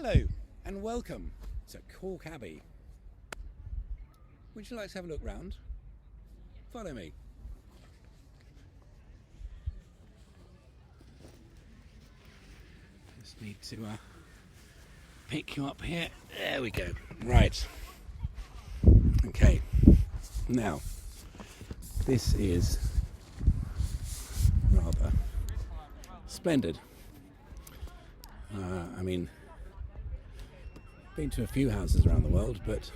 Hello and welcome to Calke Abbey. Would you like to have a look round? Follow me. Just need to pick you up here. There we go. Right. Okay. Now, this is rather splendid. Been to a few houses around the world, but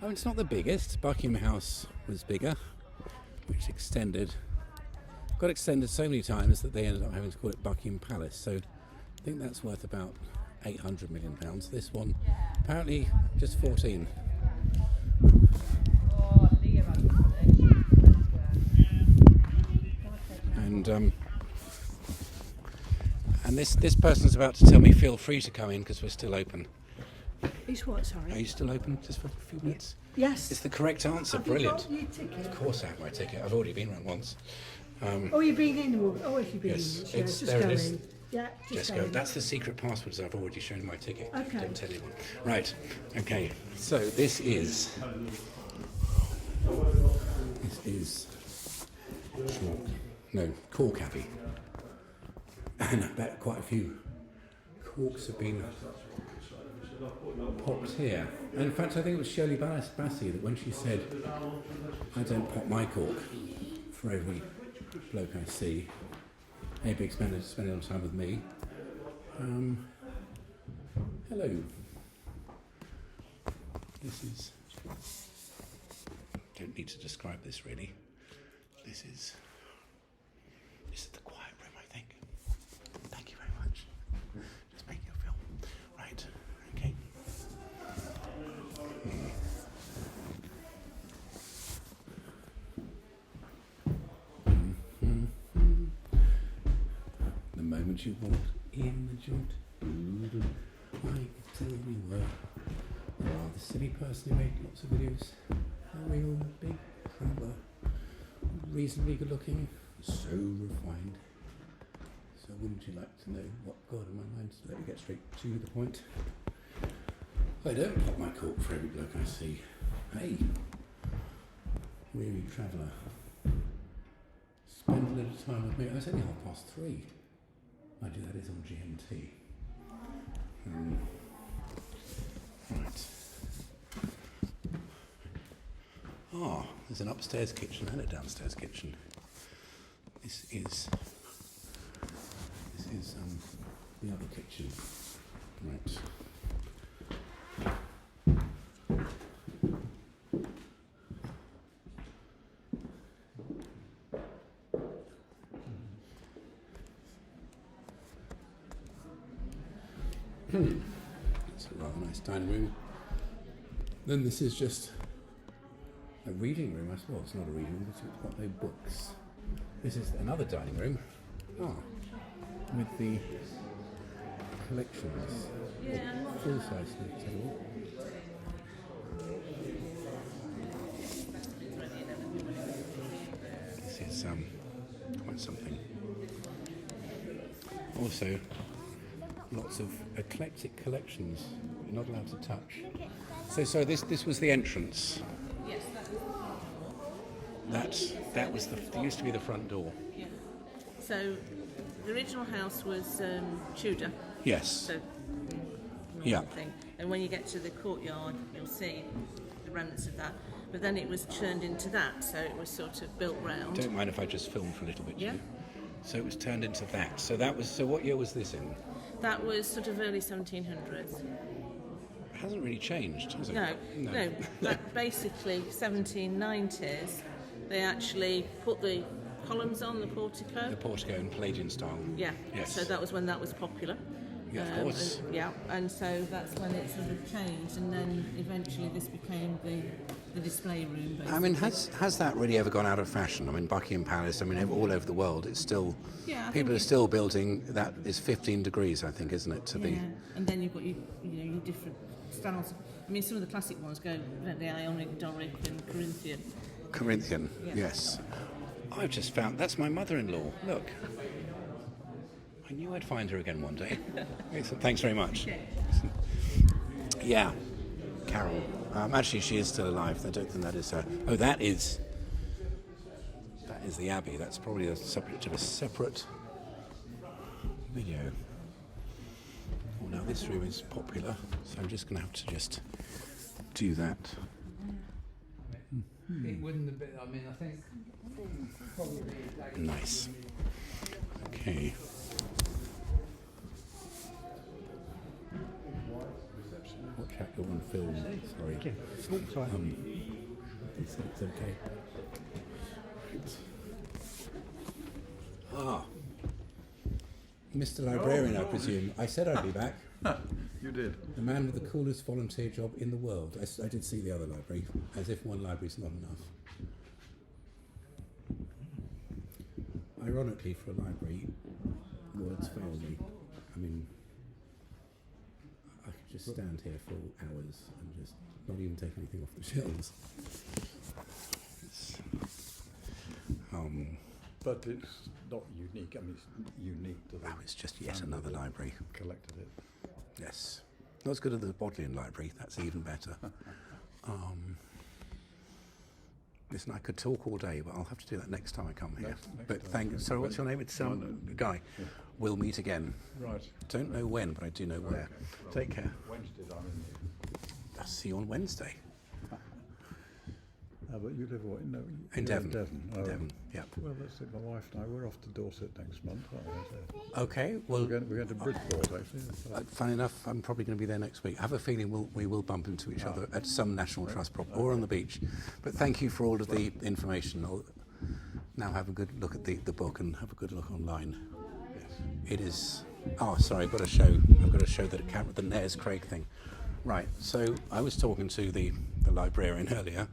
it's not the biggest. Buckingham House was bigger, which got extended so many times that they ended up having to call it Buckingham Palace. So I think that's worth about £800 million. This one, apparently, just 14. And this person's about to tell me feel free to come in because we're still open. It's what, sorry? Are you still open just for a few minutes? Yes. It's the correct answer. Have Brilliant. You got your ticket? Of course I have my ticket. I've already been around once. You've been in? Oh, if you've been Yes, in. it's- Yeah, just there go it is. in. Yeah, Just go. That's the secret password, so I've already shown my ticket. Okay. Don't tell anyone. Right. Okay. So this is Calke Abbey. And I bet quite a few corks have been popped here. And in fact, I think it was Shirley Bassey that when she said, "I don't pop my cork for every bloke I see," a big spending a lot of time with me. Hello. This is. Don't need to describe this really. This is the quiet room, I think. Thank you very much. Just making a film. Right. Okay. The moment you walked in the joint, I could tell you were a rather silly person who made lots of videos. A real big traveller, reasonably good looking, so refined. So wouldn't you like to know what God in my mind? Let me get straight to the point. I don't pop my cork for every bloke I see. Hey, weary traveller, spend a little time with me. Oh, it's only 3:30. Mind you, that is on GMT. Right. There's an upstairs kitchen and a downstairs kitchen. This is the other kitchen. Right. It's a rather nice dining room. Then this is just a reading room, I suppose. It's not a reading room, but it's got no books. This is another dining room. With the collections. Full-size table. This is quite something. Also, lots of eclectic collections you're not allowed to touch. So this was the entrance. Yes. That was there used to be the front door. Yeah. So the original house was Tudor. Yes. So Yeah. thing. And when you get to the courtyard, you'll see the remnants of that. But then it was turned into that, so it was sort of built round. Don't mind if I just film for a little bit. Yeah. Julie? So it was turned into that. So what year was this in? That was sort of early 1700s. It hasn't really changed, has it? No. But basically 1790s, they actually put the columns on the portico. The portico in Palladian style. Yeah. Yes. So that was when that was popular. Yeah, of course. And so that's when it sort of changed, and then eventually this became the display room. Basically. I mean, has that really ever gone out of fashion? I mean, Buckingham Palace, all over the world, it's still, people are still building that. Is 15 degrees, I think, isn't it? And then you've got your different styles. I mean, some of the classic ones go, the Ionic, Doric and Corinthian. Corinthian, Yeah. yes. I've just found, that's my mother-in-law, look. I knew I'd find her again one day. Excellent. Thanks very much. Yeah, Carol. Actually, she is still alive. I don't think that is her. Oh, that is the Abbey. That's probably the subject of a separate video. Oh, now this room is popular, so I'm just going to have to just do that. It wouldn't have been, I mean, I think probably Nice. Okay. Watch out, you're on film. Sorry. It's okay. Ah. Mr. Librarian, I presume. I said I'd be back. You did. The man with the coolest volunteer job in the world. I did see the other library, as if one library's not enough. Ironically, for a library, words fail me. I mean, I could just stand here for hours and just not even take anything off the shelves. But it's not unique. I mean, it's unique to the It's just yet another library. collected it. Yes. Not as good as the Bodleian Library, that's even better. Listen, I could talk all day, but I'll have to do that next time I come here. But thank you. Sorry, what's your name? It's Guy. Yeah. We'll meet again. Right. Don't know when, but I do know where. Take care. Wednesdays I'm in here. I'll see you on Wednesday. But you live what? No, In Devon. Devon. Oh, Devon, yep. Well, that's it. My wife and I, we're off to Dorset next month, aren't we? Okay, well, We're going to Bridport, actually. funny enough, I'm probably going to be there next week. I have a feeling we will bump into each other at some National Trust prop or on the beach. But thank you for all of the information. I'll now have a good look at the book and have a good look online. Yes. It is... Oh, sorry, I've got to show the Nares Craig thing. Right, so I was talking to the librarian earlier,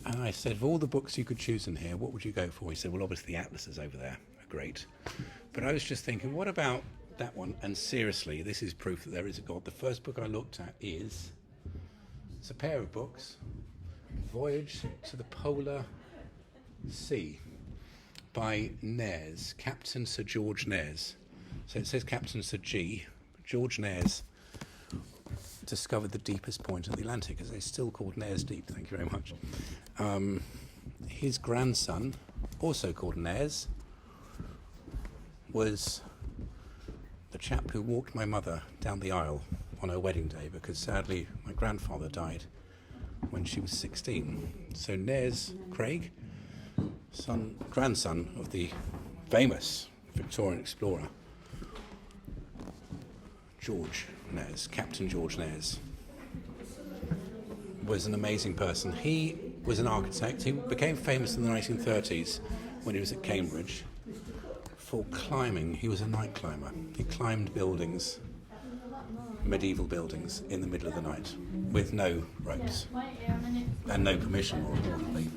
and I said, of all the books you could choose in here, what would you go for? He said, well, obviously the atlases over there are great. But I was just thinking, what about that one? And seriously, this is proof that there is a God. The first book I looked at it's a pair of books, Voyage to the Polar Sea by Nares, Captain Sir George Nares. So it says Captain Sir G. George Nares discovered the deepest point of the Atlantic, as they still called Nares Deep. Thank you very much. His grandson, also called Nares, was the chap who walked my mother down the aisle on her wedding day, because sadly my grandfather died when she was 16. So Nares Craig, grandson of the famous Victorian explorer George Nares, Captain George Nares, was an amazing person. He was an architect. He became famous in the 1930s when he was at Cambridge for climbing. He was a night climber. He climbed buildings, medieval buildings, in the middle of the night with no ropes and no permission, more importantly.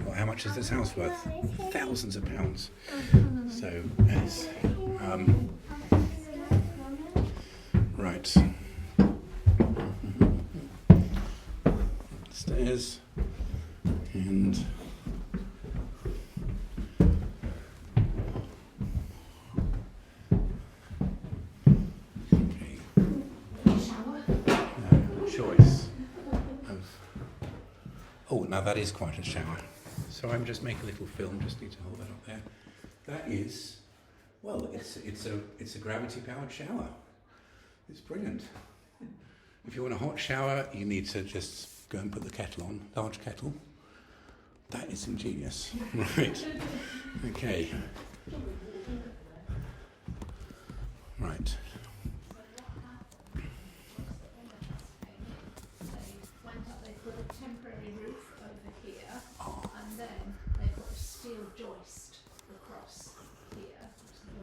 Well, how much is this house worth? Thousands of pounds. So, yes. Right. Stairs. And okay. Choice of... Oh, now that is quite a shower. So I'm just making a little film, just need to hold that up there. That is, well, it's a gravity-powered shower. It's brilliant. If you want a hot shower, you need to just go and put the kettle on, large kettle. That is ingenious. Right. Okay. Right. They put a temporary roof over here, and then they put a steel joist across here,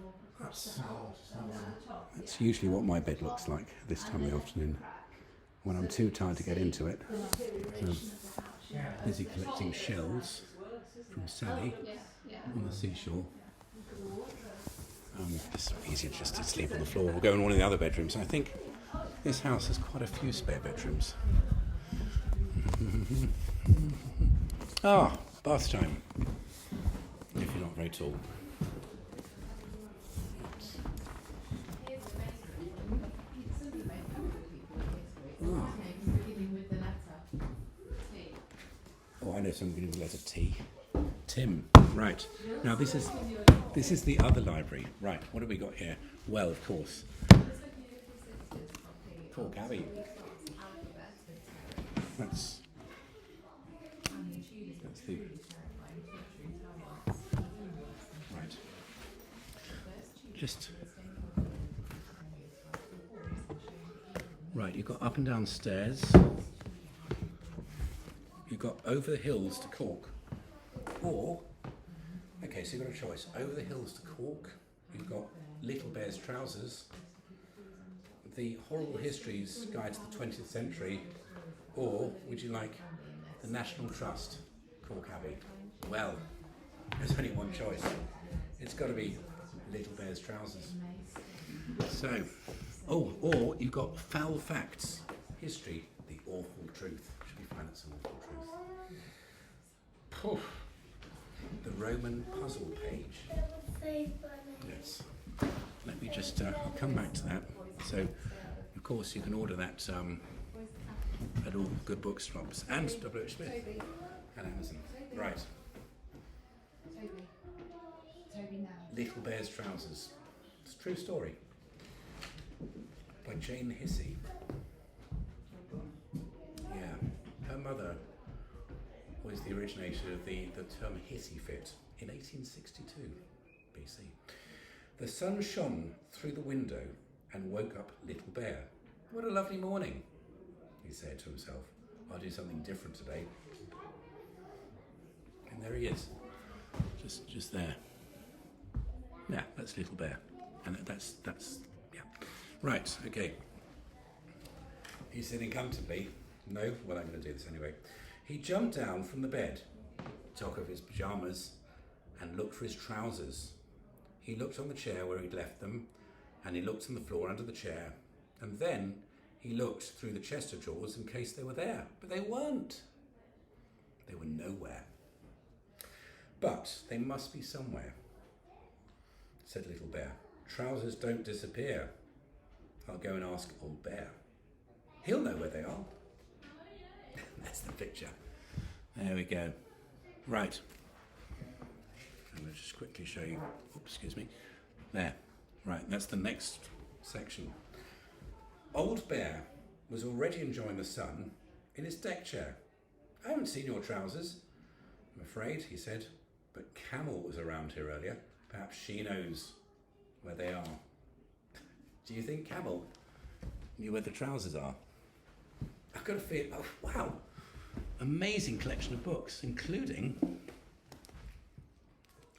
or across the whole and down the top. That's usually what my bed looks like this time of the afternoon, when I'm too tired to get into it. Busy collecting shells from Sally on the seashore. It's easier just to sleep on the floor or go in one of the other bedrooms. I think this house has quite a few spare bedrooms. Bath time, if you're not very tall. know somebody with the letter T. Tim. Right. Now this is the other library. Right. What have we got here? Well, of course, Calke Abbey. That's the right. Just right. You've got up and down stairs. You've got over the hills to Calke, or okay, so you've got a choice. Over the hills to Calke, you've got Little Bear's Trousers, the Horrible Histories Guide to the 20th Century, or would you like the National Trust, Calke Abbey? Well, there's only one choice. It's got to be Little Bear's Trousers. So, or you've got Foul Facts, History, the Awful Truth. Should we find out some awful truth? Poof. The Roman puzzle page. Yes. Let me just, I'll come back to that. So, of course, you can order that at all good bookshops and W.H. Smith and Amazon. Right. Little Bear's Trousers. It's a true story. By Jane Hissey. Yeah. Her mother was the originator of the term hissy fit in 1862 BC. The sun shone through the window and woke up Little Bear. What a lovely morning, he said to himself. I'll do something different today. And there he is, just there. Yeah, that's Little Bear. And that's yeah. Right, okay. He's sitting comfortably. No? Well, I'm going to do this anyway. He jumped down from the bed, took off his pyjamas, and looked for his trousers. He looked on the chair where he'd left them, and he looked on the floor under the chair, and then he looked through the chest of drawers in case they were there, but they weren't. They were nowhere. But they must be somewhere, said Little Bear. Trousers don't disappear. I'll go and ask Old Bear. He'll know where they are. That's the picture. There we go. Right. I'm going to just quickly show you. Oops, excuse me. There. Right, that's the next section. Old Bear was already enjoying the sun in his deck chair. I haven't seen your trousers, I'm afraid, he said. But Camel was around here earlier. Perhaps she knows where they are. Do you think Camel knew where the trousers are? I've got a feel. Oh, wow. Amazing collection of books, including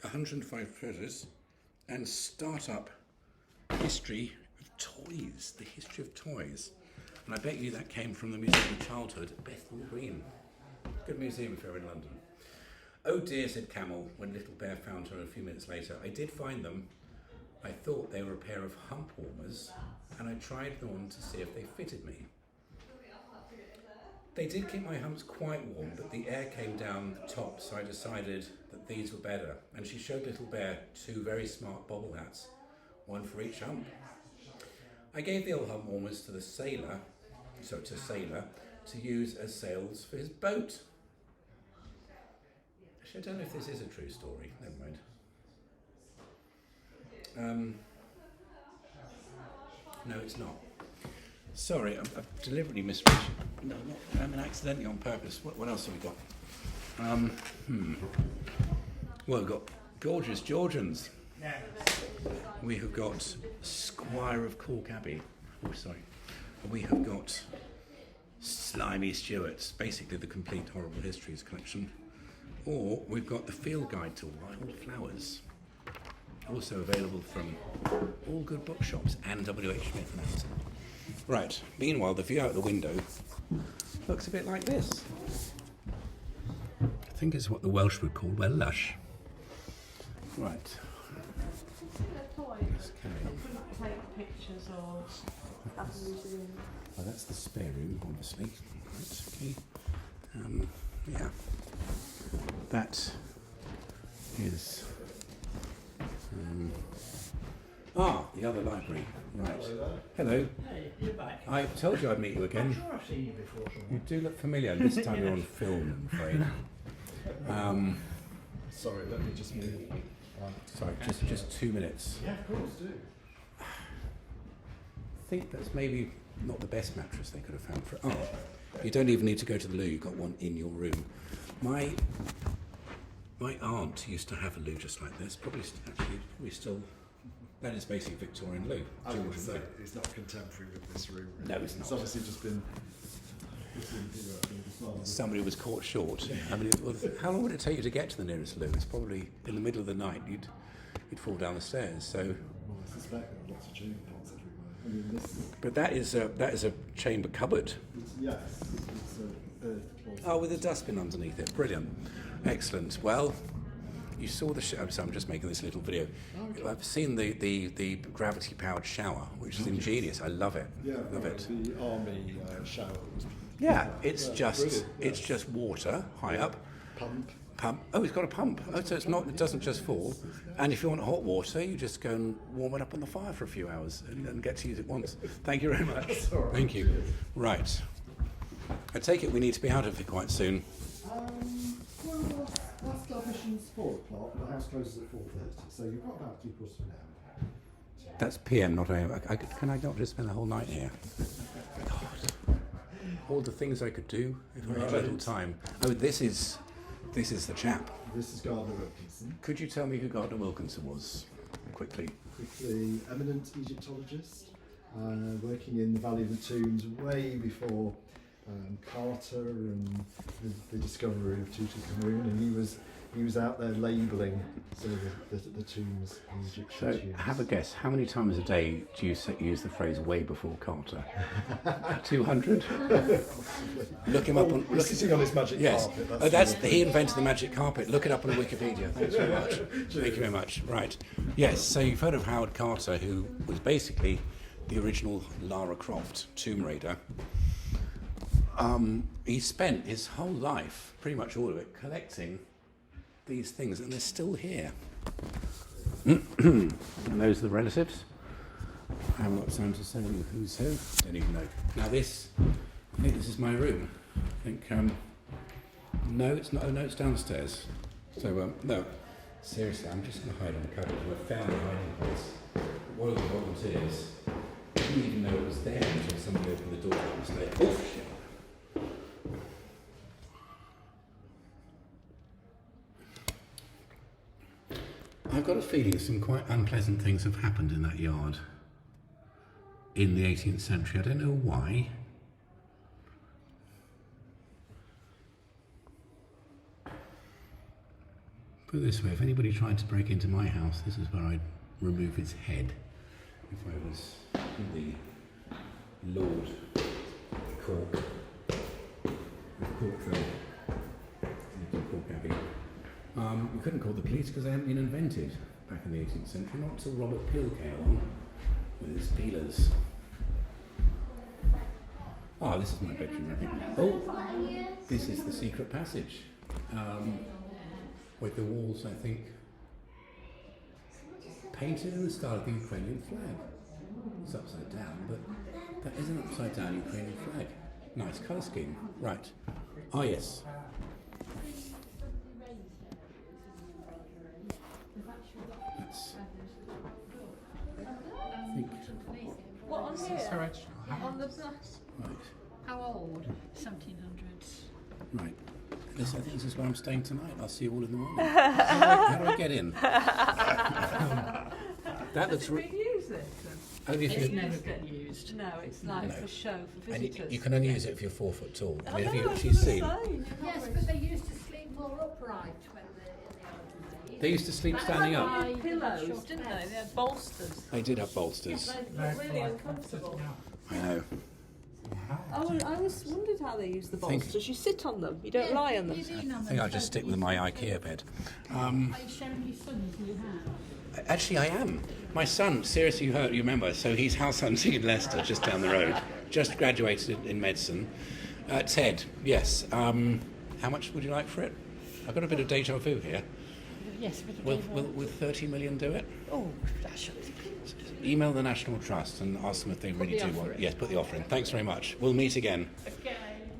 105 treasures and startup history of toys, the history of toys. And I bet you that came from the Museum of Childhood at Bethnal Green. Good museum if you're in London. Oh dear, said Camel, when Little Bear found her a few minutes later. I did find them. I thought they were a pair of hump warmers, and I tried them on to see if they fitted me. They did keep my humps quite warm, but the air came down the top, so I decided that these were better. And she showed Little Bear two very smart bobble hats, one for each hump. I gave the old hump warmers to Sailor, to use as sails for his boat. Actually, I don't know if this is a true story. Never mind. No, it's not. Sorry, I've deliberately misread. No, not. I mean, accidentally on purpose. What else have we got? Well, we've got Gorgeous Georgians. We have got Squire of Calke Abbey. Oh, sorry. We have got Slimy Stuarts, basically the complete Horrible Histories collection. Or we've got the Field Guide to Wild Flowers, also available from all good bookshops and W.H. Smith and Amazon. Right, meanwhile, the view out the window looks a bit like this. I think it's what the Welsh would call, well, lush. Right. Let's carry on. Take pictures or have a museum. Well, that's the spare room, obviously. Right, okay. Yeah. That is... the other library. Right. Hello. Hey, you're back. I told you I'd meet you again. I'm sure I've seen you before somewhere. You do look familiar. This time you're on film, I'm afraid. Sorry, let me just move. Sorry, just 2 minutes. Yeah, of course, do. I think that's maybe not the best mattress they could have found for. Oh, you don't even need to go to the loo. You've got one in your room. My aunt used to have a loo just like this. Probably still. That is basically Victorian loo. I was going to say, it's not contemporary with this room. Really. No, it's not. It's obviously just been. Somebody was caught short. I mean, how long would it take you to get to the nearest loo? It's probably in the middle of the night. You'd fall down the stairs. So. Well, I suspect there are lots of chamber pots everywhere. I mean, this. But that is a chamber cupboard. Yes, it's Oh, with a dustbin underneath it. Brilliant. Excellent. Well, you saw the show. So I'm just making this little video. Okay. I've seen the gravity-powered shower, which is ingenious. I love it. Yeah, love it. The army shower was. Yeah, it's brilliant, it's just water high up. Pump. Pump. Oh, it's got a pump. Oh, so it's not. It doesn't just fall. And if you want hot water, you just go and warm it up on the fire for a few hours and get to use it once. Thank you very much. That's all right. Thank you. Cheers. Right. I take it we need to be out of here quite soon. Well, last admission's 4 o'clock. The house closes at 4:30, so you've got about 3/4 of an hour. That's PM, not AM. Can I not just spend the whole night here? God. All the things I could do if I had a little time. Oh, this is the chap. This is Gardner Wilkinson. Could you tell me who Gardner Wilkinson was, quickly? Quickly, eminent Egyptologist, working in the Valley of the Tombs way before Carter and the discovery of Tutankhamun, and he was out there labelling some of the tombs in Egyptian So, tombs. have a guess. How many times a day do you use the phrase "way before Carter"? 200. Look him up on. He's sitting on his magic Yes. carpet. He invented the magic carpet. Look it up on Wikipedia. Thanks very much. Thank you very much. Right. Yes. So you've heard of Howard Carter, who was basically the original Lara Croft Tomb Raider. He spent his whole life, pretty much all of it, collecting these things, and they're still here. And those are the relatives. I haven't got time to say who's who. Don't even know. Now I think this is my room. I think, no, it's not. Oh, no, it's downstairs. So, no, seriously, I'm just going to hide on the cupboard. I found a hiding place. One of the volunteers didn't even know it was there until somebody opened the door and was like, oh, shit. I've got a feeling some quite unpleasant things have happened in that yard in the 18th century. I don't know why. Put it this way, if anybody tried to break into my house, this is where I'd remove its head if I was the Lord Cork. Cork Abbey. We couldn't call the police because they hadn't been invented back in the 18th century, not until Robert Peel came along with his peelers. Ah, this is my bedroom, I think. Oh, this is the secret passage. With the walls, I think, painted in the style of the Ukrainian flag. It's upside down, but that is an upside down Ukrainian flag. Nice colour scheme. Right. Ah, yes. I think. What on here? On the bus. Right. How old? 1700s. Right. I think this is where I'm staying tonight. I'll see you all in the morning. How do I get in? That looks. Did we use it? Only if It's you. never been used. No, it's like No. for show, for And visitors. you can only use it if you're 4 foot tall. I mean, have know, you I was actually seen? gonna say, Yes, but they used to sleep more upright when they're in the olden days. They used to sleep standing They up. had pillows, didn't they? They had bolsters. They did have bolsters. They were really uncomfortable. I know. I always wondered how they use the Think- bolsters. You sit on them, you don't lie on them. I think I'll just stick with my IKEA bed. Are you showing your son who you have? Actually, I am. My son, seriously, you remember, so he's house hunting in Leicester, just down the road. Just graduated in medicine. Ted, yes. How much would you like for it? I've got a bit of deja vu here. Yes, Will 30 million do it? Oh, that should be. Email the National Trust and ask them if they really the do offer want it. in. Yes, put the offer in. Thanks very much. We'll meet again. Okay.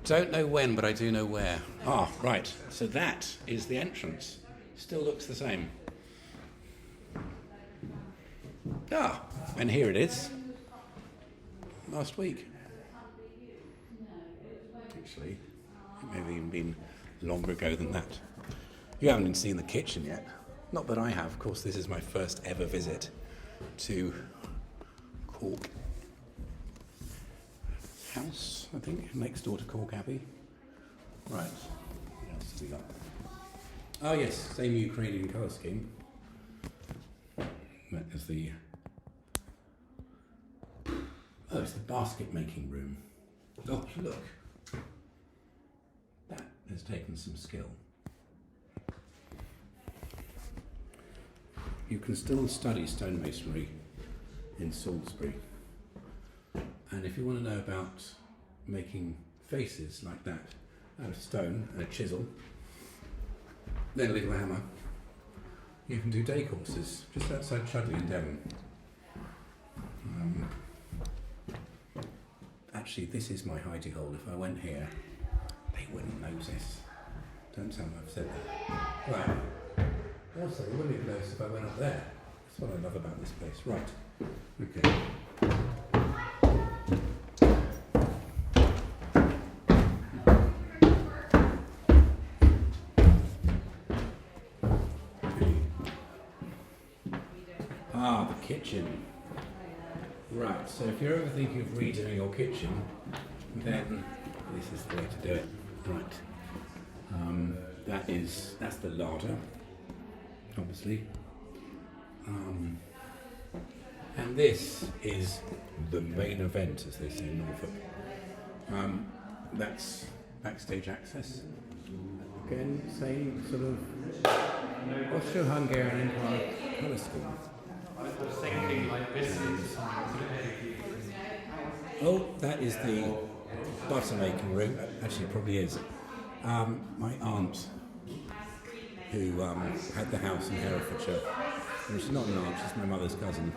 Don't know when, but I do know where. Ah, right. So that is the entrance. Still looks the same. Ah, and here it is. Last week. Actually, it may have even been longer ago than that. You haven't even seen the kitchen yet. Not that I have. Of course, this is my first ever visit to Calke House, I think, next door to Calke Abbey. Right. What else have we got? Oh yes, same Ukrainian colour scheme. That is the... Oh, it's the basket making room. Oh, look. That has taken some skill. You can still study stonemasonry in Salisbury. And if you want to know about making faces like that out of stone and a chisel, then a little hammer, you can do day courses just outside Chudley in Devon. Actually, this is my hidey hole. If I went here, they wouldn't notice. Don't tell them I've said that. Right. Also, it wouldn't even notice if I went up there. That's what I love about this place. Right. Okay. Ah, the kitchen. Right, so if you're ever thinking of redoing your kitchen, then this is the way to do it. Right. That's the larder, obviously. And this is the main event, as they say in Norfolk. That's backstage access. Again, same sort of Austro-Hungarian Empire colour scheme. Oh, that is the butter making room. Actually, it probably is. My aunt, who had the house in Herefordshire, and she's not an aunt, she's my mother's cousin.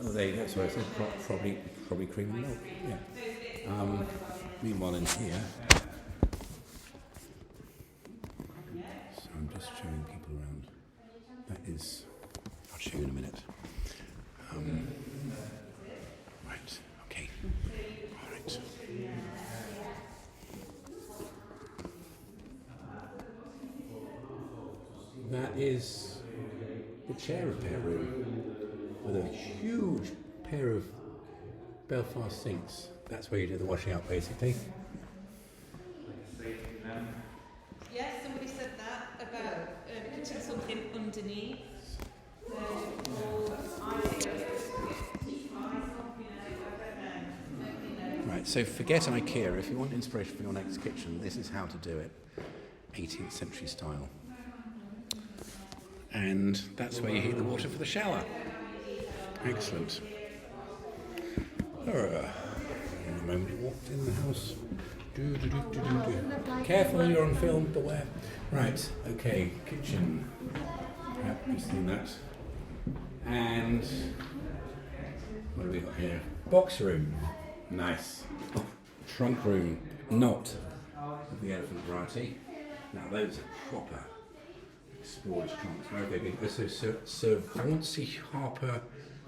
Oh, there you go. Sorry, I said probably cream and milk. Yeah. Meanwhile, in here, so I'm just showing people around. That is. I'll show you in a minute. Right, okay. All right. That is the chair repair room with a huge pair of Belfast sinks. That's where you do the washing up, basically. Yes, somebody said that about putting something underneath. Right, so forget IKEA. If you want inspiration for your next kitchen, this is how to do it. 18th century style. And that's where you heat the water for the shower. Excellent. In the moment you walked in the house. Careful, you're on film, beware. Right, okay, kitchen. Yep, you've seen that. And what do we got here? Box room. Nice. Oh, trunk room. Not of the elephant variety. Now those are proper explorers trunks. Where have they been? So Sir Vaughancy Harper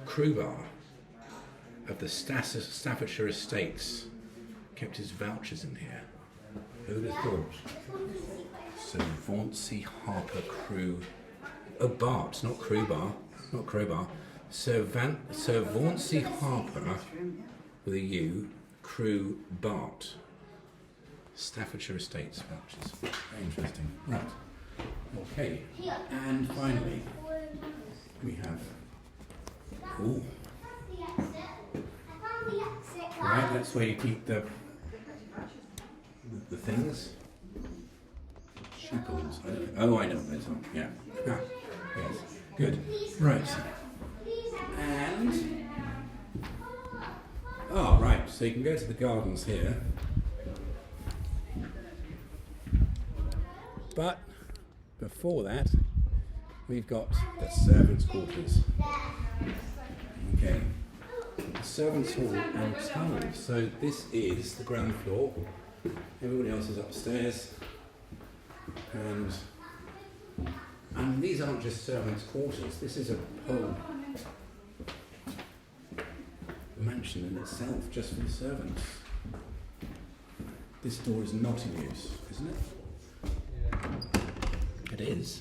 Crowbar of the Staffordshire Estates kept his vouchers in here. Who would have thought? Sir Vaughancy Harper Bart, not Crowbar. Not Crowbar. Sir Vaughancy Harper with a U, Crew Bart. Staffordshire Estates vouchers. Very interesting. Right. Okay. And finally, we have. Ooh. Right, that's where you keep the things. Shackles. Oh, I know what those are. Yeah. Ah, yes. Good. Right. And. Oh, right. So you can go to the gardens here. But before that, we've got the servants' quarters. Okay. the servants' hall and tunnel. So this is the ground floor. Everybody else is upstairs. And these aren't just servants' quarters. This is a whole mansion in itself, just for the servants. This door is not in use, isn't it? Yeah. It is.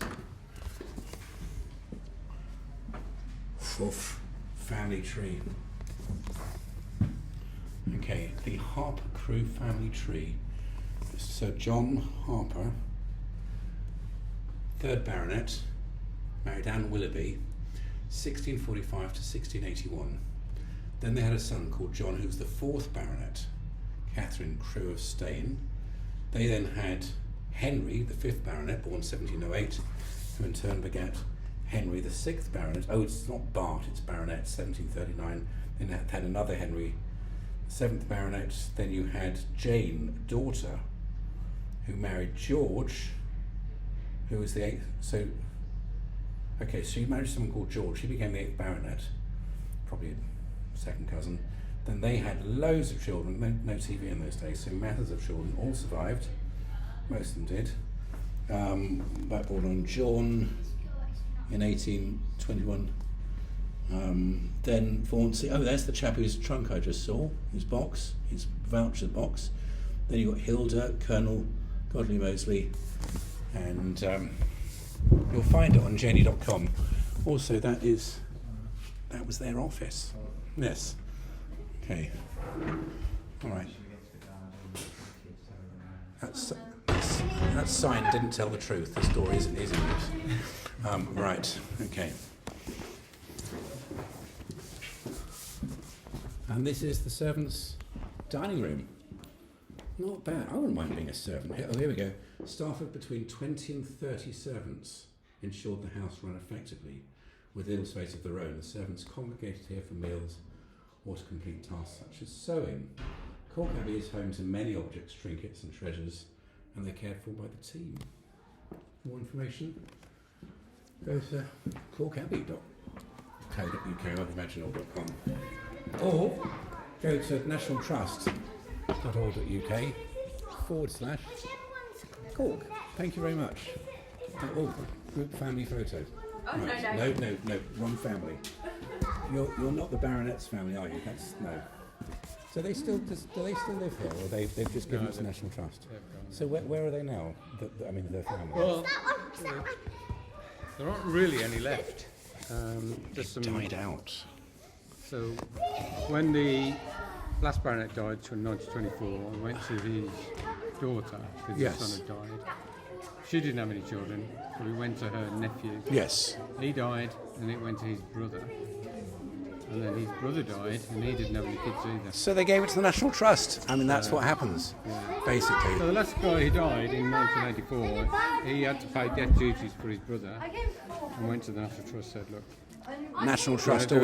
Oof. Family tree. Okay, the Harper Crew family tree. Sir John Harper, 3rd Baronet, married Anne Willoughby, 1645 to 1681. Then they had a son called John, who was the 4th Baronet, Catherine Crew of Steyne. They then had Henry, the 5th Baronet, born 1708, who in turn begat Henry, the 6th Baronet. Oh, it's not Bart, it's Baronet, 1739. Then they had another Henry, 7th Baronet. Then you had Jane, daughter, who married George, who was the 8th. So, okay, so you married someone called George. He became the 8th Baronet, probably a second cousin. Then they had loads of children, no TV in those days, so masses of children, all survived. Most of them did. That brought on John in 1821. Then Vaughan, oh, there's the chap whose trunk I just saw, his box, his voucher box. Then you got Hilda, Colonel Godley Mosley, and you'll find it on jenny.com. Also, that was their office. Yes. Okay. All right. That sign didn't tell the truth. This door isn't use. Right. Okay. And this is the servants' dining room. Not bad. I wouldn't mind being a servant. Oh, here we go. Staff of between 20 and 30 servants ensured the house ran effectively. With little space of their own, the servants congregated here for meals or to complete tasks such as sewing. Calke Abbey is home to many objects, trinkets and treasures, and they're cared for by the team. More information? Go to calkeabbey.co.uk or imaginal.com, or go to nationaltrust.org.uk/Calke. Thank you very much. Oh, group family photo. Oh, right. No, wrong family. You're not the Baronet's family, are you? That's no. So do they still live here, or they've just given it to National Trust? So where are they now? Their family. Well, there aren't really any left. There's some died out. So when the last Baronet died in 1924, I went to his daughter because Yes. his son had died. She didn't have any children, so we went to her nephew. Yes. He died, and it went to his brother. And then his brother died, and he didn't have any kids either. So they gave it to the National Trust. That's what happens, basically. So the last guy who died in 1984, he had to pay death duties for his brother, and went to the National Trust. Said, "Look, National Trust do a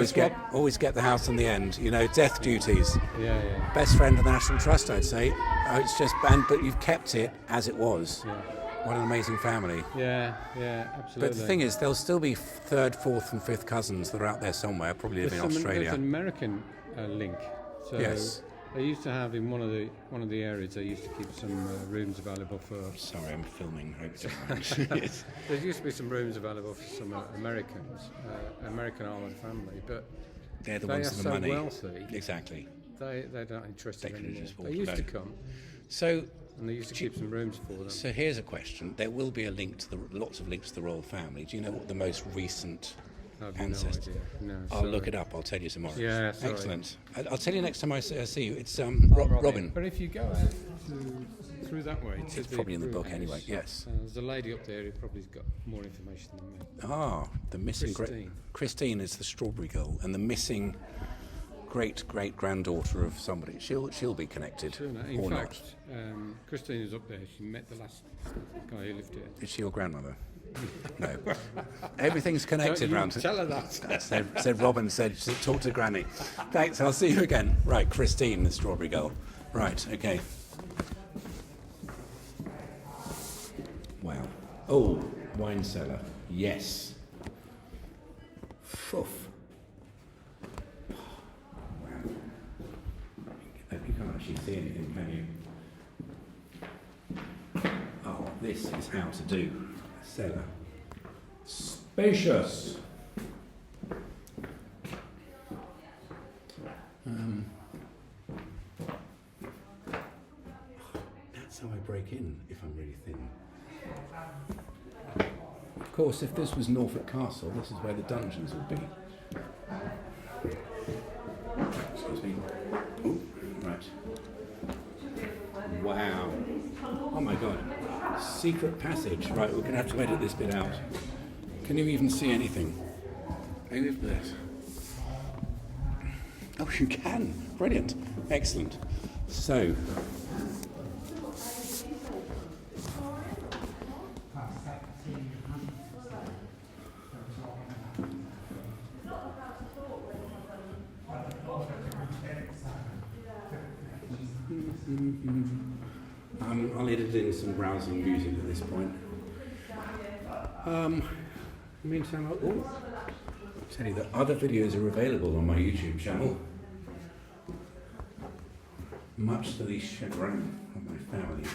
always get the house in the end. Death duties. yeah, Best friend of the National Trust, I'd say. It's just but you've kept it as it was. yeah, What an amazing family. yeah, absolutely." But the thing is, there'll still be 3rd, 4th, and 5th cousins that are out there somewhere, probably live in Australia. There's an American link. So Yes. They used to have in one of the areas. They used to keep some rooms available for. Sorry, I'm filming. Hope you don't mind. There used to be some rooms available for some Americans, American Armoured family, but They're the they ones are with the so money. wealthy. Exactly. They're not interested They could have anymore. just They walked used to away. come, So and they used to keep some rooms for them. So here's a question. There will be a link to lots of links to the royal family. Do you know what the most recent I've ancestor? no idea. No, I'll sorry. look it up. I'll tell you tomorrow. Yeah, sorry. Excellent. I'll tell you next time I see you. It's Robin. Robin. But if you go out through that way, to It's probably in the brew book house, anyway. Yes. there's a lady up there who probably's got more information than me. The missing Christine. Christine is the strawberry girl, and the missing great granddaughter of somebody. She'll be connected Sure, no. In or fact, Christine is up there. She met the last guy who lived here. not. Is she your grandmother? No. Everything's connected Don't you round. tell her that. said Robin. Said talk to Granny. Thanks. I'll see you again. Right, Christine, the strawberry girl. Right. Okay. Wow. Oh, wine cellar. Yes. Phew. Wow. see anything, can you? Oh, this is how to do a cellar. Spacious! That's how I break in if I'm really thin. Of course, if this was Norfolk Castle, this is where the dungeons would be. Excuse me. Oh, right. Wow. Oh my god. Secret passage. Right, we're going to have to edit this bit out. Can you even see anything? Maybe this. Oh, you can. Brilliant. Excellent. So. I'll edit in some browsing music at this point. Meantime, I'll tell you that other videos are available on my YouTube channel. Much to the chagrin of my family.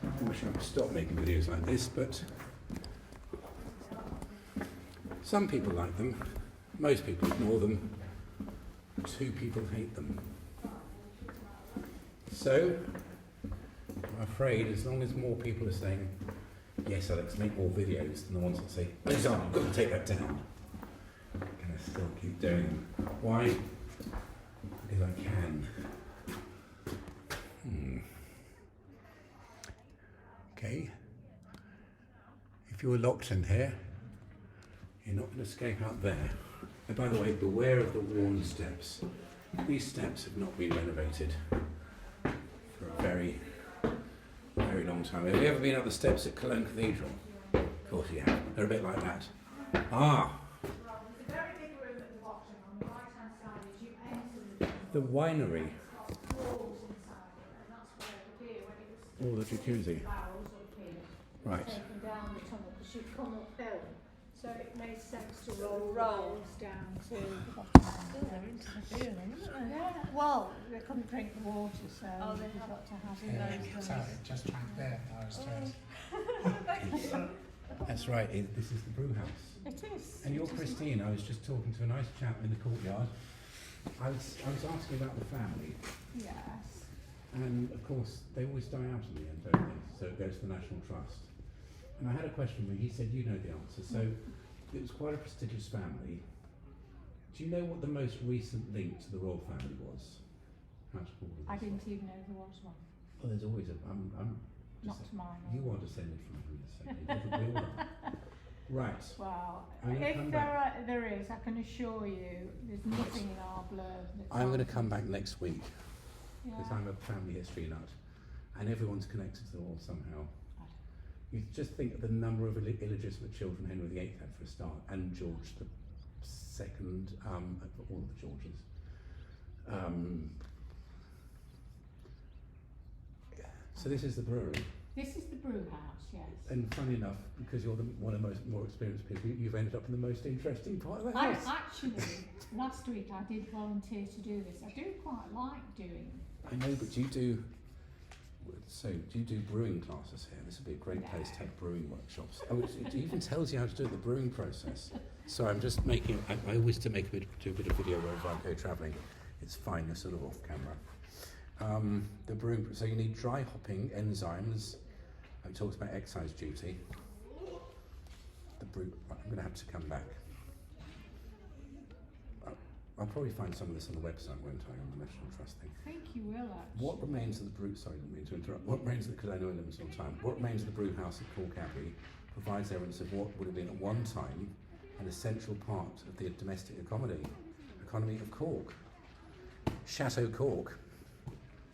I wish I could stop making videos like this, but some people like them, most people ignore them, 2 people hate them. So, I'm afraid as long as more people are saying, yes Alex, make more videos, than the ones that say, Alexander, you've got to take that down, I'm going to still keep doing them. Why? Because I can. Okay. If you're locked in here, you're not going to escape out there. And by the way, beware of the worn steps. These steps have not been renovated for a very, very long time. Have you ever been up the steps at Cologne Cathedral? Of course you have. They're a bit like that. Ah! It's a very big room at the bottom. On the right hand side as you enter The winery. walls inside it, and that's where the beer, when it was Or the jacuzzi. barrels up here, Right. taken down the tunnel because you'd come uphill. So it made sense to roll rolls down to the bottom. They're into the beer then, isn't they? Yeah, well, they couldn't drink the water, so Oh, they they've have- got to have those Sorry, just trying there. I was trying. That's right, this is the brew house. It is. And you're Christine. I was just talking to a nice chap in the courtyard. I was asking about the family, Yes. and of course they always die out in the end, don't they? So it goes to the National Trust. And I had a question for him. He said, you know the answer. So it was quite a prestigious family. Do you know what the most recent link to the royal family was? How to call it? I didn't even know there was one. Well, there's always a. I'm Not to my You knowledge. are descended from him, we all are. Right. Well, I'm gonna if come there is, I can assure you, there's nothing in our blood. That's I'm going to not- come back next week because Yeah. I'm a family history nut, and everyone's connected to the royal somehow. You just think of the number of illegitimate children Henry VIII had for a start, and George the Second, all of the Georges. So this is the brewery, This is the brew house, yes. and funny enough, because you're one of the more experienced people, you've ended up in the most interesting part of the I house. actually, last week I did volunteer to do this. I do quite like doing. I know, but do you do brewing classes here? This would be a great place to have brewing workshops. Oh, it even tells you how to do the brewing process. So I'm just making, I always do a bit of video wherever I go travelling. It's fine, you're sort of off camera. The brewing, so you need dry hopping, enzymes. I talked about excise duty. The brew, I'm going to have to come back. I'll probably find some of this on the website, won't I, on the National Trust thing. I think you will actually. What remains of the brew? Sorry, I didn't mean to interrupt. What remains of because I know it limits on time. What remains of the brew house at Calke Abbey provides evidence of what would have been at one time an essential part of the domestic economy of Cork. Chateau Cork.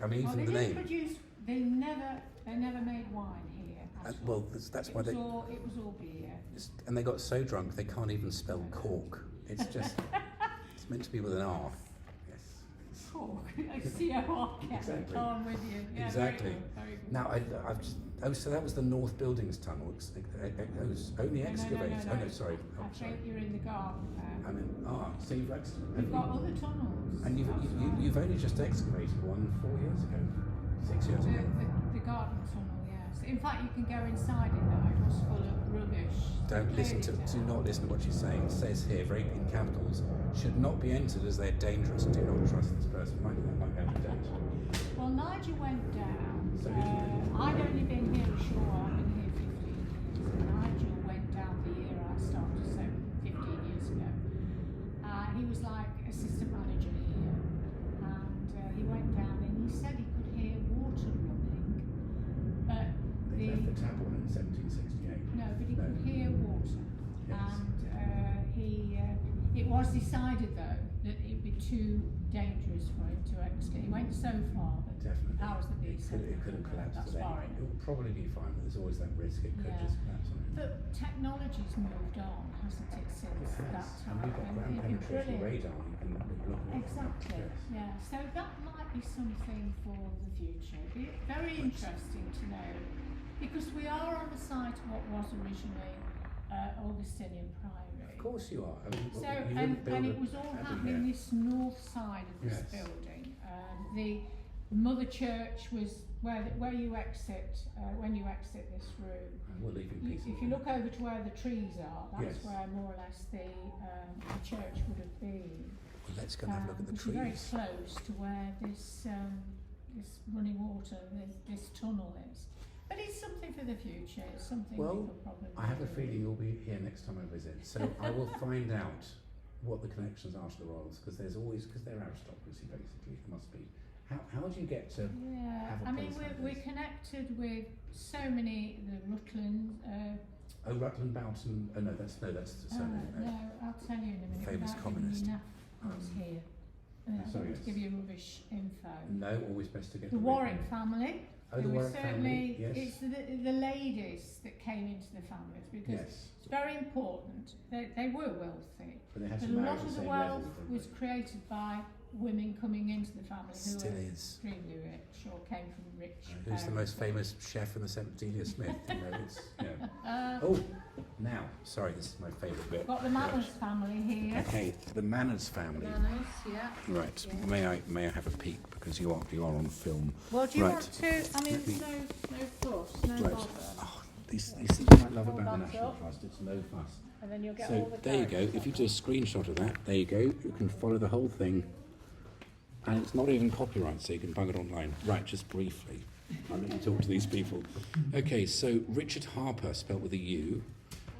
I mean, Well, even they the didn't name. produce. They never made wine here. at all. Well, that's why they. It was all beer. And they got so drunk they can't even spell Cork. It's just. It's meant to be with an R. Yes. Cork. C-O-R-K. Exactly. Oh, I'm with you. Yeah, Exactly. Very good. Now, I've just. Oh, so that was the North Buildings Tunnel. It was only excavated. No. Oh, no, sorry. I Oh, sorry. think you're in the garden now. I mean, so We've got other tunnels. and you've only just excavated one 4 years ago. 6 years ago. The garden tunnel, yes. In fact, you can go inside it now. It was full of rubbish. Don't listen to. Clearly Do not listen to what she's saying. It says here, very in capitals, should not be entered as they're dangerous. Do not trust this person. Might go to date. Well, Nigel went down. So who's the- I'd only been here a short while. I've been here 15 years. Nigel went down the year I started, so 15 years ago. He was like assistant manager here, and he went down and he said he could hear water running, but They left the tap on in 1768. no, but he No. could hear water, Yes. and it was decided though that it'd be too dangerous for him to exit. He went so far that Definitely. powers that be said It could have collapsed that's today. far It enough. will probably be fine, but there's always that risk. It could Yeah. just collapse on it. But technology's moved on, hasn't it, since It that has. time? And we've got ground it'd be penetrating brilliant. radar. You can look at it. Exactly. Yes. Yeah. So that might be something for the future. Be very interesting to know, because we are on the site of what was originally Augustinian Priory. Of course you are. I mean, So you and wouldn't build it a was all abbey happening here. this north side of this Yes. building. The mother church was where you exit when you exit this room. And we'll leave in peace. If you look over to where the trees are, that's Yes. where more or less the church would have been. Well, let's go and have a look at the which is very trees. close to where this running water, this tunnel is. But it's something for the future. It's something we Well, could probably I have a do. feeling you'll be here next time I visit, so I will find out what the connections are to the royals, because they're aristocracy basically. It must be. How do you get to? Yeah, have a I mean place like we're this? connected with so many, the Rutland. Oh, Rutland Boughton. Oh no, that's the surname. No, I'll tell you in a minute. Famous without communist. giving you enough what's here. I don't sorry, want to yes. give you rubbish info. No, always best to get The the Warwick family. Oh, the who Warwick certainly, family. Yes. it's the ladies that came into the families, because Yes, it's very important. They were wealthy. but they had But to a marry lot at the of the same wealth level, didn't was they? created by women coming into the family who Still were is. extremely rich or came from rich Who's the most parents. famous chef in the Delia Smith? You know, it's, oh, now, sorry, this is my favourite bit. Got the Manners family here. Okay, the Manners family. Manners, yeah. Right. Yeah. May I have a peek, because you are on film. Well, do you Right. want to? I mean, Let me- there's no fuss, no Right. bother. Oh, these things you might love Hold about the that National up. Trust. It's no fuss. And then you'll get all So the there you go. characters If you on do a screenshot of that, there you go. You can follow the whole thing, and it's not even copyright, so you can bung it online. Right, just briefly. I'll let you talk to these people. Okay, so Richard Harper, spelt with a U.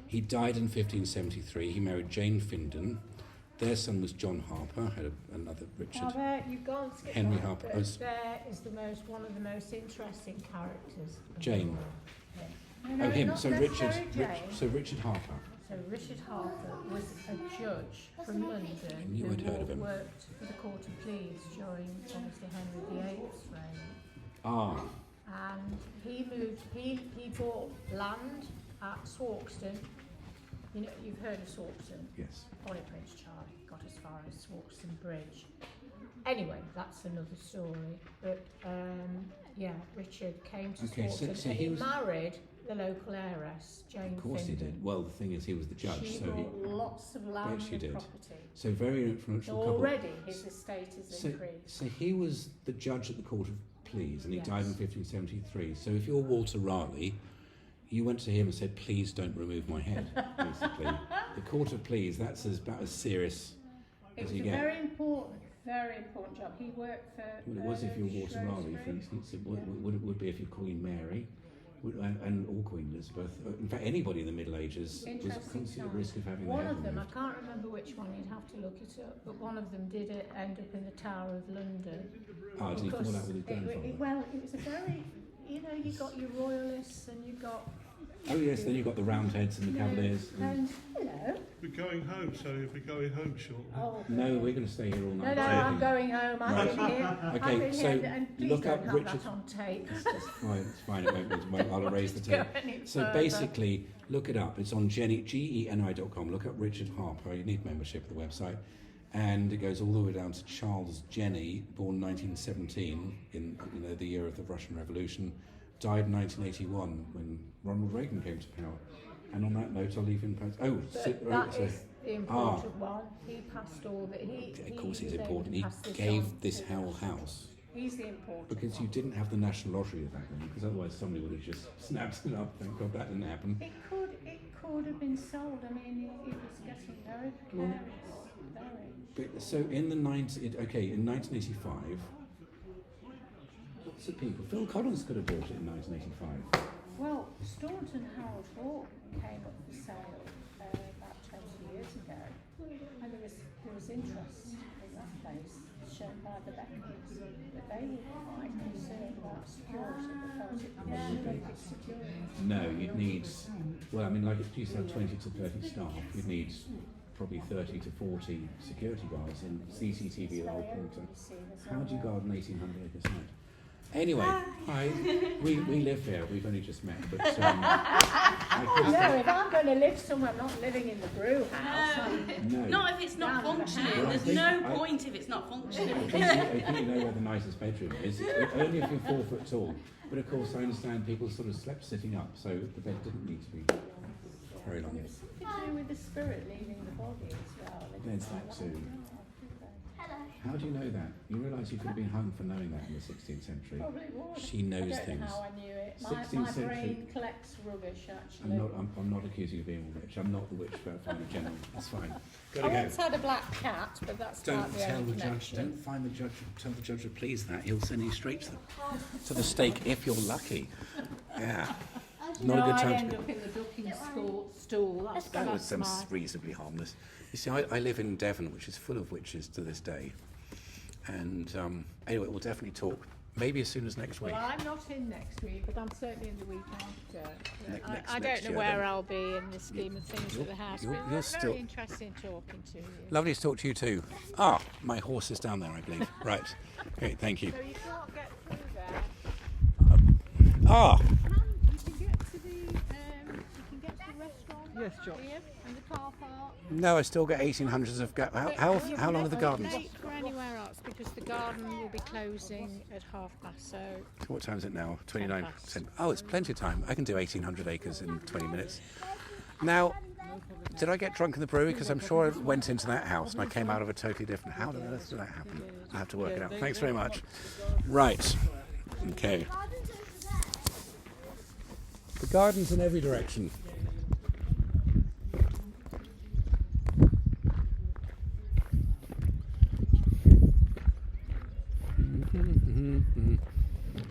He died in 1573. He married Jane Findon. Their son was John Harper. Had another Richard. Now there, you've gone to skip Henry that, Harper. but Oh, s- there is one of the most interesting characters. of Jane. them all. Yeah. No, Oh, him. not So necessarily Jane. Richard Harper. So Richard Harper was a judge from London knew I'd heard of him. worked for the Court of Pleas during obviously Henry VIII's reign. Ah, And he bought land at Swarkston. You know, you've heard of Swarkston. yes. Bonnie Prince Charlie got as far as Swarkston Bridge. Anyway, that's another story. But yeah, Richard came to Okay, so- Swarkston so and he he was- married the local heiress, Jane Of course he Findon. did. Well, the thing is, he was the judge, She so he. bought lots of land Yes, she and did. property. So very influential So couple. already his estate is So, increased. so he was the judge at the Court of Pleas, and he Yes. died in 1573. So if you're Walter Raleigh, you went to him and said, "Please don't remove my head." Basically, the Court of Pleas, that's about as serious It as was you a get. very important job. He worked for. Well, it was if you're Walter Raleigh, for Shrewsbury. instance. It would be if you're Queen Mary, and or Queen Elizabeth. In fact, anybody in the Middle Ages was Interesting constantly at time. risk of having One their head of them, I removed. can't remember which one, you'd have to look it up, but one of them did end up in the Tower of London. Ah, did he fall Because out with his grandfather? well, it was a very, you got your royalists and you got. Oh yes, then you've got the Roundheads and the Cavaliers. And, hello. We're going home, so you'll be going home shortly. Oh, No, we're going to stay here all no, night. I'm going home. I've Right. been here. I've Okay, been so here, and please look don't up have Richard. that on tape. It's fine. It's fine. It won't. I'll erase the Go tape. any So further. basically, look it up. It's on GENI.com. Look up Richard Harper. You need membership at the website, and it goes all the way down to Charles Jenny, born 1917 in the year of the Russian Revolution, died in 1981 when Ronald Reagan came to power. And on that note, I'll leave in post. Oh, But that is the important one. He passed all the. of course, he's was able important. to He pass this gave on this to- whole house He's the important Because you one. didn't have the National Lottery back then, because otherwise somebody would have just snapped it up. Thank God that didn't happen. It could have been sold. I mean, it was getting very precarious. Very. But, so in the in 1985, lots of people. Phil Collins could have bought it in 1985. Well, Staunton Harold Horton came up for sale about 20 years ago, and there was interest in that place shown by the Beckhams, but they were quite concerned about security. They felt it restricted security. No, you'd need. Well, I mean, like if you used to have 20 to 30 staff, you'd need probably 30 to 40 security guards in CCTV the whole quarter. How do you guard an 1,800 acre site? Anyway, hi. We live here. We've only just met, but No, if I'm going to live somewhere, I'm not living in the brew house. no. Not if it's not functioning. Well, I There's think no I- point if it's not functioning. I think you know where the nicest bedroom is. Only if you're 4 foot tall. But of course, I understand people sort of slept sitting up, so the bed didn't need to be very long. It's something to do with the spirit leaving the body as well. There's that too. How do you know that? You realise you could have been hung for knowing that in the 16th century. Probably would. She knows I don't things. know how I knew it. 16th My century. brain collects rubbish, actually. I'm not accusing you of being a witch. I'm not the witch finder general. That's fine. I Gotta go. once had a black cat, but that's Don't about the tell only the judge. connection. Don't find the judge. Tell the judge to please that. He'll send you straight to the stake if you're lucky. Yeah. Not a good I'd time end to up in the ducking stool. That was my... reasonably harmless. You see, I live in Devon, which is full of witches to this day. And anyway, we'll definitely talk. Maybe as soon as next week. Well, I'm not in next week, but I'm certainly in the week after. I next don't know year, where then. I'll be in the scheme of things at the house. you're But still- very interesting talking to you. Lovely to talk to you too. Ah, my horse is down there, I believe. Right. Okay, thank you. So you can't get through there. Ah, You can get to the restaurant Yes, Josh. here and the car park. no, I still get 1800s of. How long are the gardens? Late for anywhere else because the garden will be closing at past. So What time is it now? 29. 10 past. Oh, it's plenty of time. I can do 1800 acres in 20 minutes. Now, did I get drunk in the brewery? Because I'm sure I went into that house and I came out of a totally different. How on earth did that happen? I have to work it out. Thanks very much. Right. Okay. The garden's in every direction.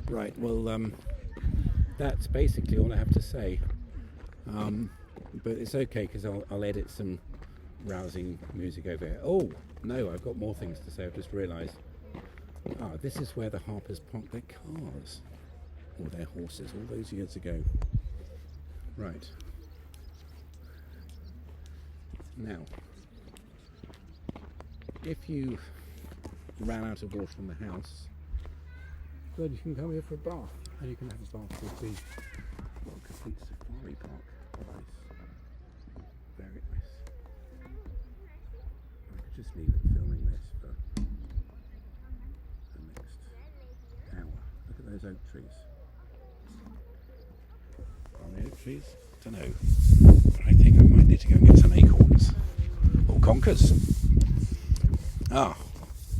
Right, well, that's basically all I have to say. But it's okay because I'll edit some rousing music over here. Oh, no, I've got more things to say. I've just realised. Ah, this is where the Harpers parked their cars. Or their horses all those years ago. Right. Now, if you ran out of water in the house, then you can come here for a bath. And you can have a bath with the complete safari park. Nice. Very nice. I could just leave it filming this for the next hour. Look at those oak trees. Are they oak trees? Don't know. But I think I might need to go and get some acorns. Or conkers. Ah,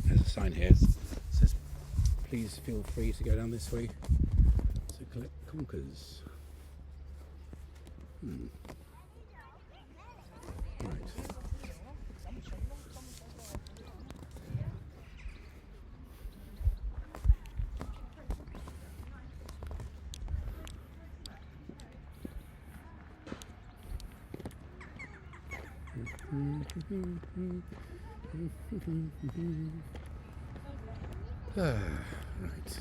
there's a sign here. It says, please feel free to go down this way to collect conkers. Right. Right.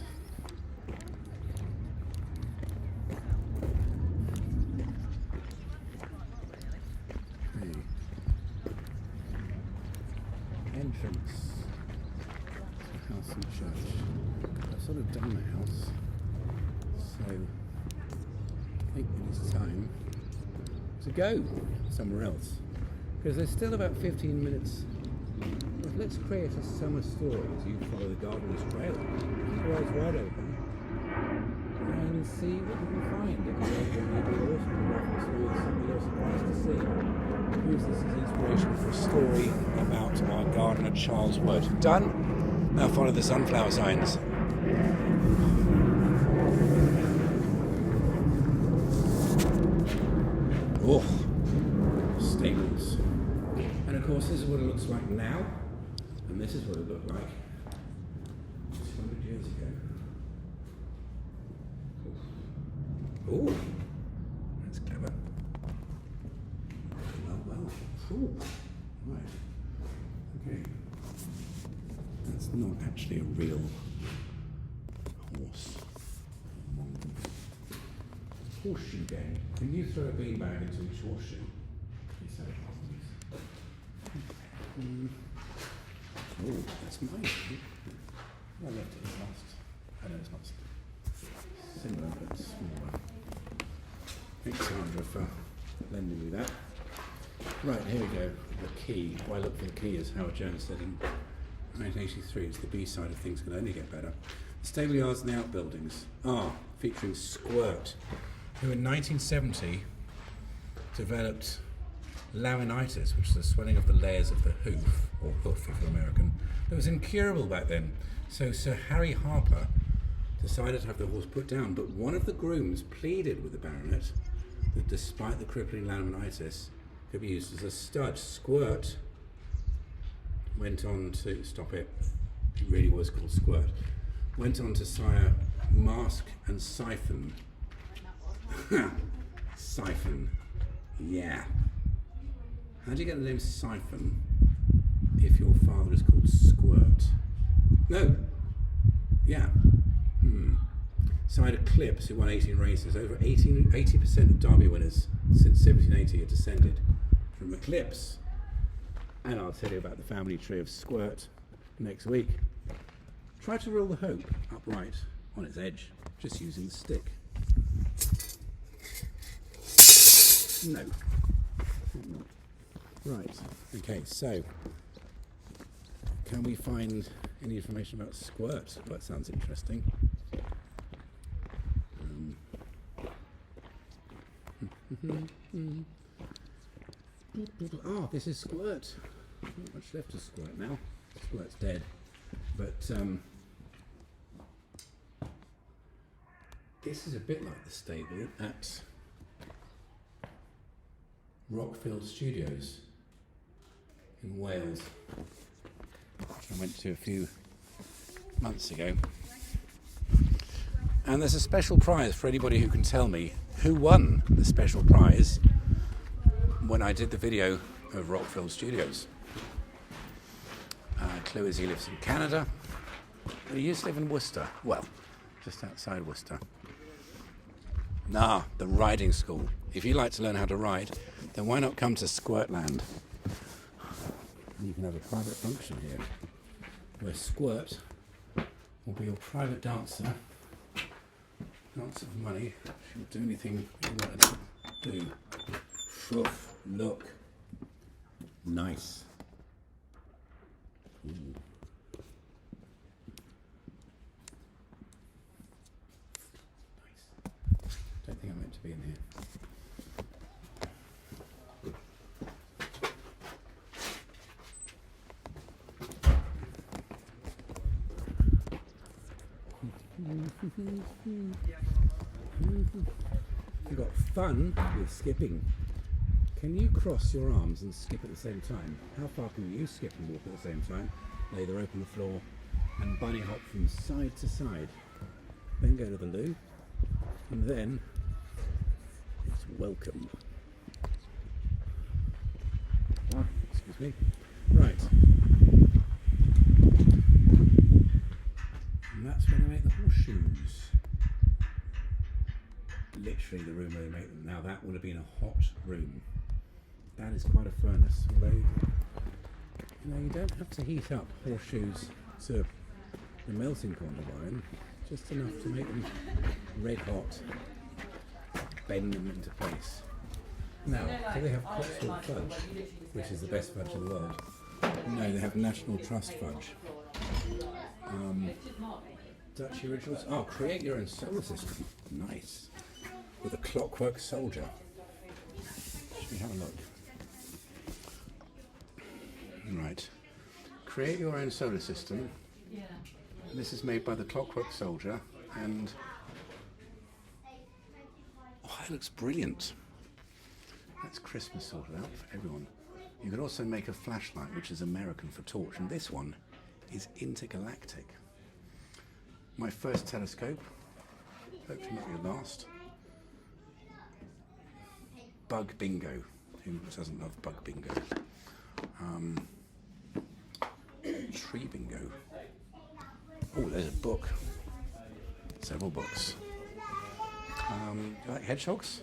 Entrance to house and church. I've sort of done the house, so I think it is time to go somewhere else because there's still about 15 minutes. But let's create a summer story as you follow the gardener's trail. Keep your eyes wide open and see what you can find. If you like what you do, or some reference to something you're surprised to see. Use this as inspiration for a story about our gardener Charles Wood. Done? Now follow the sunflower signs. Oh, stables. And of course, this is what it looks like now, and this is what it looked like 200 years ago. Oh, that's clever. Well. Ooh. Right. Okay. That's not actually a real horse. Horseshoe game. Can you throw a beanbag into each horseshoe? Please say oh, that's mine. I left it last. I know it's not similar, but smaller. Thanks, Sandra, for lending me that. Right, here we go. The key. Why look for the key, as Howard Jones said in 1983. It's the B side of things can only get better. The stable yards and the outbuildings are featuring Squirt, who in 1970 developed laminitis, which is the swelling of the layers of the hoof, or hoof if you're American, that was incurable back then. So Sir Harry Harper decided to have the horse put down, but one of the grooms pleaded with the baronet that despite the crippling laminitis, could be used as a stud. Squirt went on to stop it. It really was called Squirt. Went on to sire Mask and Siphon. Siphon. Yeah. How do you get the name Siphon if your father is called Squirt? No. Yeah. Side Eclipse, who won 18 races. Over 80% of Derby winners since 1780 are descended from Eclipse. And I'll tell you about the family tree of Squirt next week. Try to roll the Hope upright on its edge, just using the stick. No. Right, okay, so can we find any information about Squirt? Well, that sounds interesting. Oh, this is Squirt. Not much left of Squirt now. Squirt's dead. But this is a bit like the stable at Rockfield Studios in Wales, which I went to a few months ago. And there's a special prize for anybody who can tell me who won the special prize when I did the video of Rockfield Studios. Clue is he lives in Canada, but he used to live in Worcester. Well, just outside Worcester. The riding school. If you like to learn how to ride, then why not come to Squirtland? You can have a private function here, where Squirt will be your private dancer. Dancer of money. She'll do anything you want to do. Shoof, look. Nice. Ooh. Nice. Don't think I'm meant to be in here. You've got fun with skipping. Can you cross your arms and skip at the same time? How far can you skip and walk at the same time? Lather open the floor and bunny hop from side to side. Then go to the loo, and then it's welcome. Excuse me. Right. And that's where they make the horseshoes. Literally the room where they make them. Now that would have been a hot room. That is quite a furnace, although you don't have to heat up horseshoes to the melting point of iron, just enough to make them red hot, bend them into place. Now, do they have Cotswold fudge, which is the best fudge in the world? No, they have National Trust fudge. Dutch originals. Oh, create your own solar system. Nice. With a clockwork soldier. Should we have a look? Right. Create your own solar system. This is made by the Clockwork Soldier, and oh, that looks brilliant. That's Christmas sorted out for everyone. You can also make a flashlight, which is American for torch, and this one is intergalactic. My first telescope, hopefully not your last. Bug bingo. Who doesn't love bug bingo? Tree bingo. Oh, there's a book. Several books. Do you like hedgehogs?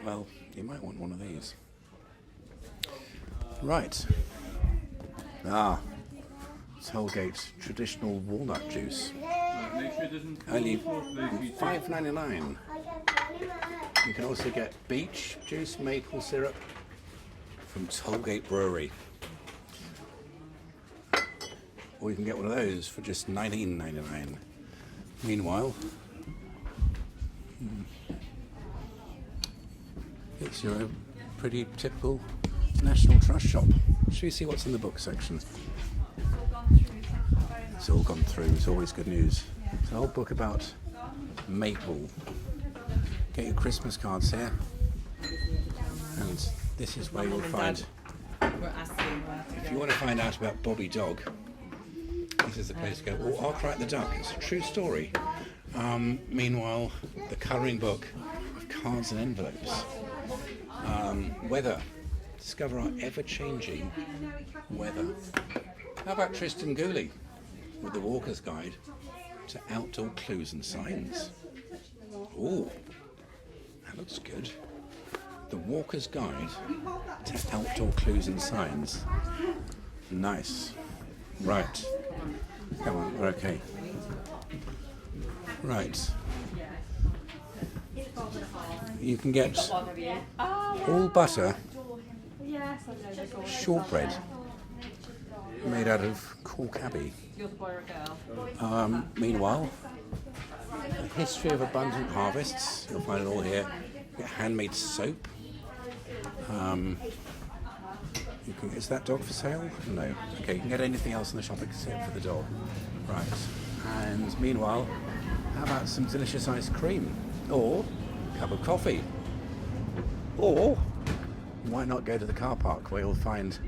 Well, you might want one of these. Right. Tollgate traditional walnut juice. Only $5.99. You can also get beech juice maple syrup from Tollgate Brewery. Or you can get one of those for just $19.99. Meanwhile, it's your pretty typical National Trust shop. Should we see what's in the book section? It's all gone through. It's always good news. It's an old book about maple. Get your Christmas cards here. And this is where you'll find... If you want to find out about Bobby Dog, this is the place to go. Or I'll Crack the Duck. It's a true story. Meanwhile, the colouring book of cards and envelopes. Weather. Discover our ever-changing weather. How about Tristan Gooley with the Walker's Guide to Outdoor Clues and Signs? Ooh, that looks good. The Walker's Guide to Outdoor Clues and Signs. Nice. Right. Come on, we're okay. Right. You can get all butter shortbread made out of Calke Abbey. Meanwhile, a history of abundant harvests. You'll find it all here. You get handmade soap. Is that dog for sale? No. Okay, you can get anything else in the shop except for the dog. Right. And meanwhile, how about some delicious ice cream? Or a cup of coffee? Or why not go to the car park where you'll find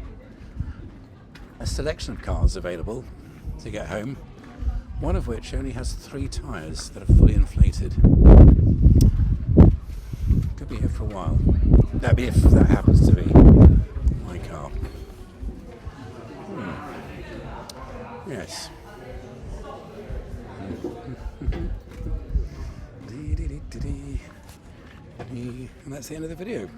a selection of cars available to get home, one of which only has 3 tyres that are fully inflated. Could be here for a while. That'd be if that happens to be my car. Yes. And that's the end of the video.